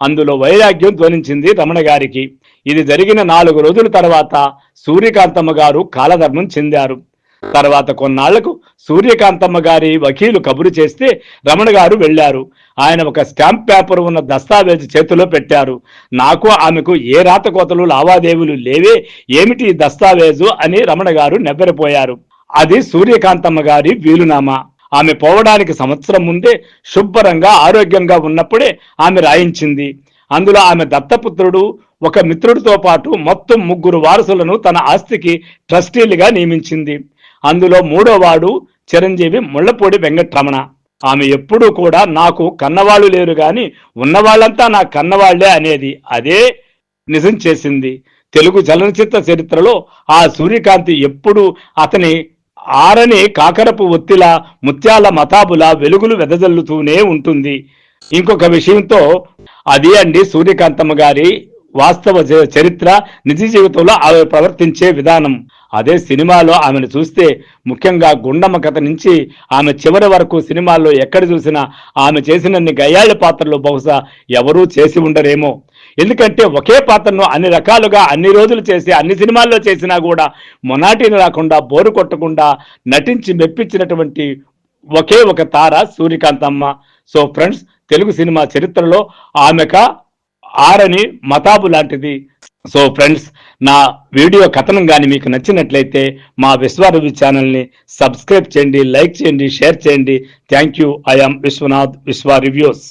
అందులో వైరాగ్యం ధ్వనించింది రమణ గారికి. ఇది జరిగిన 4 రోజుల తర్వాత సూర్యకాంతమ్మ గారు కాలధర్మం చెందారు. తర్వాత కొన్నాళ్లకు సూర్యకాంతమ్మ గారి వకీలు కబురు చేస్తే రమణ గారు వెళ్లారు. ఆయన ఒక స్టాంప్ పేపర్ ఉన్న దస్తావేజు చేతిలో పెట్టారు. నాకు ఆమెకు ఏ రాతకోతలు లావాదేవీలు లేవే, ఏమిటి ఈ దస్తావేజు అని రమణ గారు నెవ్వెరపోయారు. అది సూర్యకాంతమ్మ గారి వీలునామా. ఆమె పోవడానికి సంవత్సరం ముందే శుభ్రంగా ఆరోగ్యంగా ఉన్నప్పుడే ఆమె రాయించింది. అందులో ఆమె దత్తపుత్రుడు ఒక మిత్రుడితో పాటు మొత్తం 3 వారసులను తన ఆస్తికి ట్రస్టీలుగా నియమించింది. అందులో 3వ వాడు చిరంజీవి ముళ్లపూడి వెంకటరమణ. ఆమె ఎప్పుడూ కూడా నాకు కన్నవాళ్ళు లేరు గాని ఉన్నవాళ్లంతా నా కన్నవాళ్లే అనేది అదే నిజం చేసింది. తెలుగు చలనచిత్ర చరిత్రలో ఆ సూర్యకాంతి ఎప్పుడు అతని ఆరని కాకరపు ఒత్తిలా ముత్యాల మతాబులా వెలుగులు వెదజల్లుతూనే ఉంటుంది. ఇంకొక విషయంతో అది అండి సూర్యకాంతమ్మ గారి వాస్తవ చరిత్ర, నిజ జీవితంలో ఆమె ప్రవర్తించే విధానం. అదే సినిమాలో ఆమెను చూస్తే, ముఖ్యంగా గుండమ్మ కథ నుంచి ఆమె చివరి వరకు సినిమాల్లో ఎక్కడ చూసినా ఆమె చేసినన్ని గయ్యాళ్ళ పాత్రలు బహుశా ఎవరూ చేసి ఉండరేమో. ఎందుకంటే ఒకే పాత్రను అన్ని రకాలుగా అన్ని రోజులు చేసి అన్ని సినిమాల్లో చేసినా కూడా మొనాటిని రాకుండా బోరు కొట్టకుండా నటించి మెప్పించినటువంటి ఒకే ఒక తార Suryakantamma. So friends, Telugu cinema చరిత్రలో ఆమెక ఆరని మతాబు లాంటిది. సో ఫ్రెండ్స్, నా వీడియో కథనం కానీ మీకు నచ్చినట్లయితే మా విశ్వ రివ్యూ ఛానల్ని సబ్స్క్రైబ్ చేయండి, లైక్ చేయండి, షేర్ చేయండి. Thank you. I am Vishwanath, Vishwa reviews.